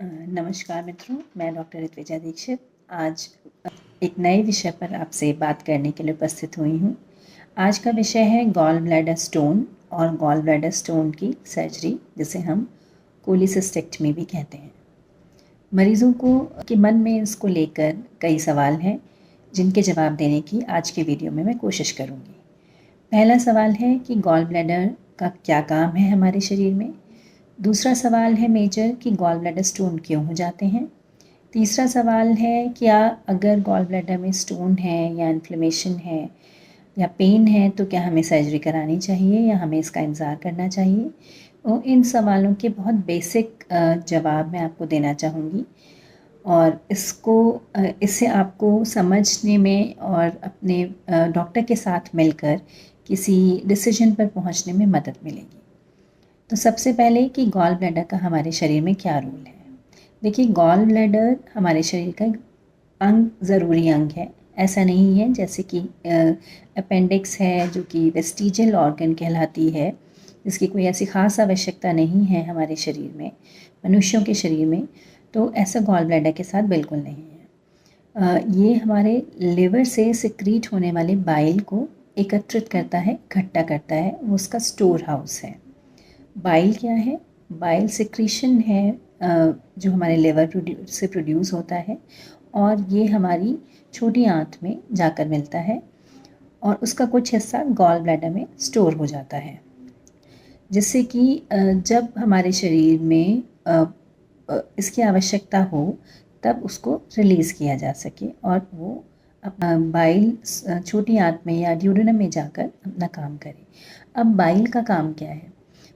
नमस्कार मित्रों, मैं डॉक्टर ऋत्विजा दीक्षित आज एक नए विषय पर आपसे बात करने के लिए उपस्थित हुई हूँ। आज का विषय है गॉल ब्लैडर स्टोन और गॉल ब्लैडर स्टोन की सर्जरी, जिसे हम कोलिसिस्टेक्टमी भी कहते हैं। मरीज़ों को के मन में इसको लेकर कई सवाल हैं, जिनके जवाब देने की आज के वीडियो में मैं कोशिश करूँगी। पहला सवाल है कि गॉल ब्लैडर का क्या काम है हमारे शरीर में। दूसरा सवाल है मेजर कि गॉल ब्लैडर स्टोन क्यों हो जाते हैं। तीसरा सवाल है क्या अगर गॉल ब्लैडर में स्टोन है या इन्फ्लेमेशन है या पेन है तो क्या हमें सर्जरी करानी चाहिए या हमें इसका इंतज़ार करना चाहिए। और इन सवालों के बहुत बेसिक जवाब मैं आपको देना चाहूँगी और इससे आपको समझने में और अपने डॉक्टर के साथ मिलकर किसी डिसीजन पर पहुँचने में मदद मिलेगी। तो सबसे पहले कि गॉल ब्लैडर का हमारे शरीर में क्या रोल है। देखिए, गॉल ब्लैडर हमारे शरीर का ज़रूरी अंग है। ऐसा नहीं है जैसे कि अपेंडिक्स है जो कि वेस्टिजियल ऑर्गन कहलाती है, जिसकी कोई ऐसी ख़ास आवश्यकता नहीं है हमारे शरीर में, मनुष्यों के शरीर में। तो ऐसा गॉल ब्लैडर के साथ बिल्कुल नहीं है। ये हमारे लिवर से सिक्रीट होने वाले बाइल को एकत्रित करता है, इकट्ठा करता है, वो उसका स्टोर हाउस है। बाइल क्या है? बाइल सिक्रीशन है जो हमारे लिवर से प्रोड्यूस होता है और ये हमारी छोटी आंत में जाकर मिलता है और उसका कुछ हिस्सा गॉल ब्लैडर में स्टोर हो जाता है, जिससे कि जब हमारे शरीर में इसकी आवश्यकता हो तब उसको रिलीज़ किया जा सके और वो अपना बाइल छोटी आंत में या ड्यूडेनम में जाकर अपना काम करे। अब बाइल का काम क्या है?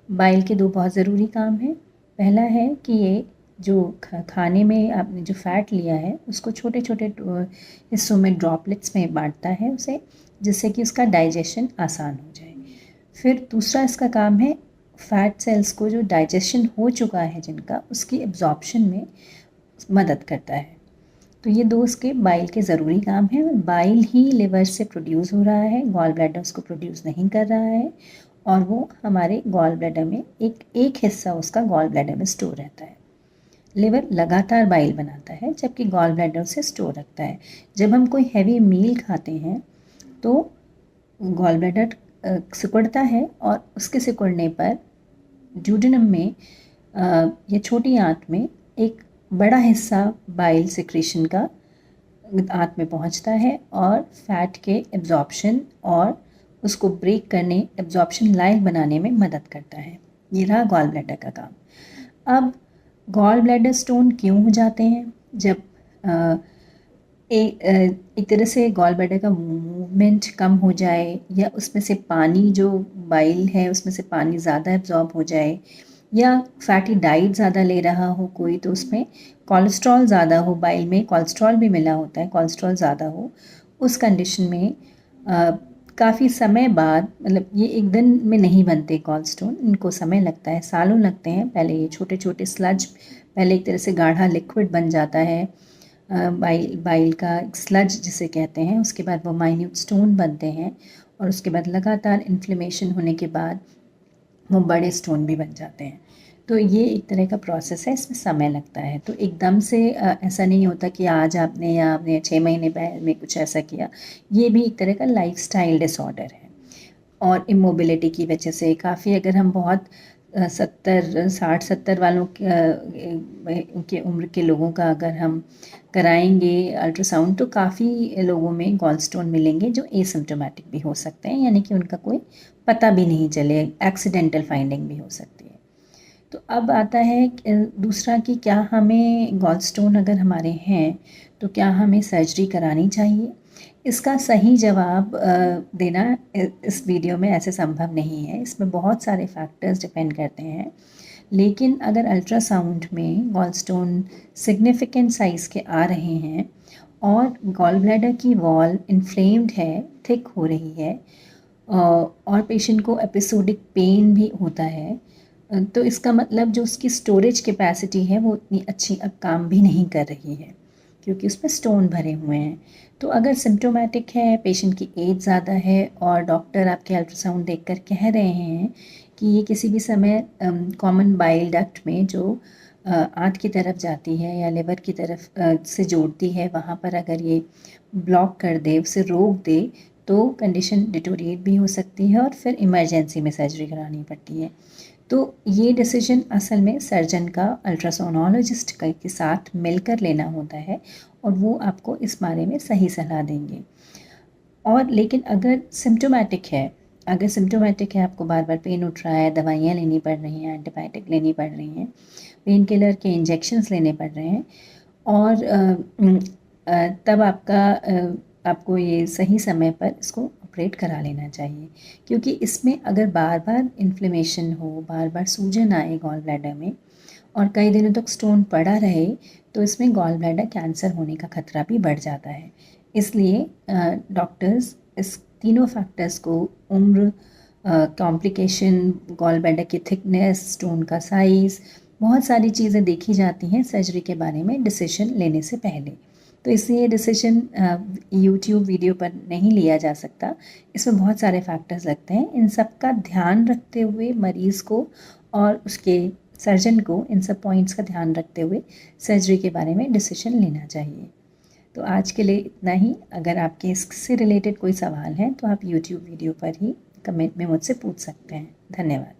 बाइल के दो बहुत ज़रूरी काम हैं। पहला है कि ये जो खाने में आपने जो फ़ैट लिया है उसको छोटे छोटे हिस्सों में ड्रॉपलेट्स में बांटता है उसे, जिससे कि उसका डाइजेशन आसान हो जाए। फिर दूसरा इसका काम है फ़ैट सेल्स को जो डाइजेशन हो चुका है जिनका, उसकी एब्जॉर्प्शन में मदद करता है। तो ये दो इसके बाइल के ज़रूरी काम हैं। बाइल ही लिवर से प्रोड्यूस हो रहा है, गॉल ब्लैडर उसको प्रोड्यूस नहीं कर रहा है और वो हमारे गॉल ब्लैडर में एक हिस्सा उसका गॉल ब्लैडर में स्टोर रहता है। लिवर लगातार बाइल बनाता है जबकि गॉल ब्लैडर उसे स्टोर रखता है। जब हम कोई हैवी मील खाते हैं तो गॉल ब्लैडर सिकुड़ता है और उसके सिकुड़ने पर ड्यूडेनम में या छोटी आंत में एक बड़ा हिस्सा बाइल सिक्रीशन का आंत में पहुंचता है और फैट के एब्जॉर्प्शन और उसको ब्रेक करने, एब्जॉर्प्शन लायक बनाने में मदद करता है। ये रहा गॉल ब्लैडर का काम। अब गॉल ब्लैडर स्टोन क्यों हो जाते हैं? जब एक तरह से गॉल ब्लैडर का मूवमेंट कम हो जाए या उसमें से पानी जो बाइल है उसमें से पानी ज़्यादा एब्जॉर्ब हो जाए या फैटी डाइट ज़्यादा ले रहा हो कोई, तो उसमें कोलेस्ट्रॉल ज़्यादा हो, बाइल में कोलेस्ट्रॉल भी मिला होता है, कोलेस्ट्रॉल ज़्यादा हो, उस कंडीशन में काफ़ी समय बाद, मतलब ये एक दिन में नहीं बनते गॉल स्टोन, इनको समय लगता है, सालों लगते हैं। पहले ये छोटे छोटे स्लज, पहले एक तरह से गाढ़ा लिक्विड बन जाता है बाइल का स्लज जिसे कहते हैं, उसके बाद वो माइन्यूट स्टोन बनते हैं और उसके बाद लगातार इन्फ्लेमेशन होने के बाद वो बड़े स्टोन भी बन जाते हैं। तो ये एक तरह का प्रोसेस है, इसमें समय लगता है। तो एकदम से ऐसा नहीं होता कि आज आपने 6 महीने पहले में कुछ ऐसा किया। ये भी एक तरह का लाइफस्टाइल डिसऑर्डर है और इमोबिलिटी की वजह से काफ़ी, अगर हम बहुत 60-70 वालों के उम्र के लोगों का अगर हम कराएंगे अल्ट्रासाउंड तो काफ़ी लोगों में गॉल स्टोन मिलेंगे जो एसिम्प्टोमेटिक भी हो सकते हैं, यानी कि उनका कोई पता भी नहीं चले, एक्सीडेंटल फाइंडिंग भी हो सकती है। तो अब आता है दूसरा कि क्या हमें गॉल स्टोन अगर हमारे हैं तो क्या हमें सर्जरी करानी चाहिए। इसका सही जवाब देना इस वीडियो में ऐसे संभव नहीं है, इसमें बहुत सारे फैक्टर्स डिपेंड करते हैं। लेकिन अगर अल्ट्रासाउंड में गॉल स्टोन सिग्निफिकेंट साइज़ के आ रहे हैं और गॉल ब्लैडर की वॉल इन्फ्लेम्ड है, थिक हो रही है और पेशेंट को एपिसोडिक पेन भी होता है, तो इसका मतलब जो उसकी स्टोरेज कैपेसिटी है वो उतनी अच्छी अब काम भी नहीं कर रही है क्योंकि उसमें स्टोन भरे हुए हैं। तो अगर सिम्प्टोमेटिक है, पेशेंट की एज ज़्यादा है और डॉक्टर आपके अल्ट्रासाउंड देखकर कह रहे हैं कि ये किसी भी समय कॉमन बाइल डक्ट में जो आंत की तरफ जाती है या लिवर की तरफ से जोड़ती है, वहाँ पर अगर ये ब्लॉक कर दे, उसे रोक दे, तो कंडीशन डिटोरिएट भी हो सकती है और फिर इमरजेंसी में सर्जरी करानी पड़ती है। तो ये डिसीजन असल में सर्जन का अल्ट्रासोनोलॉजिस्ट के साथ मिलकर लेना होता है और वो आपको इस बारे में सही सलाह देंगे। और लेकिन अगर सिम्टोमेटिक है, आपको बार बार पेन उठ रहा है, दवाइयाँ लेनी पड़ रही हैं, एंटीबायोटिक लेनी पड़ रही हैं, पेन किलर के इंजेक्शंस लेने पड़ रहे हैं और तब आपको ये सही समय पर इसको ऑपरेट करा लेना चाहिए, क्योंकि इसमें अगर बार बार इन्फ्लेमेशन हो, बार बार सूजन आए गॉल ब्लैडर में और कई दिनों तक स्टोन पड़ा रहे, तो इसमें गॉल ब्लैडर कैंसर होने का खतरा भी बढ़ जाता है। इसलिए डॉक्टर्स इस तीनों फैक्टर्स को, उम्र, कॉम्प्लिकेशन, गॉल ब्लैडर की थिकनेस, स्टोन का साइज़, बहुत सारी चीज़ें देखी जाती हैं सर्जरी के बारे में डिसीजन लेने से पहले। तो इसलिए डिसीजन यूट्यूब वीडियो पर नहीं लिया जा सकता। इसमें बहुत सारे फैक्टर्स लगते हैं। इन सब का ध्यान रखते हुए मरीज़ को और उसके सर्जन को इन सब पॉइंट्स का ध्यान रखते हुए सर्जरी के बारे में डिसीजन लेना चाहिए। तो आज के लिए इतना ही। अगर आपके इससे रिलेटेड कोई सवाल है तो आप यूट्यूब वीडियो पर ही कमेंट में मुझसे पूछ सकते हैं। धन्यवाद।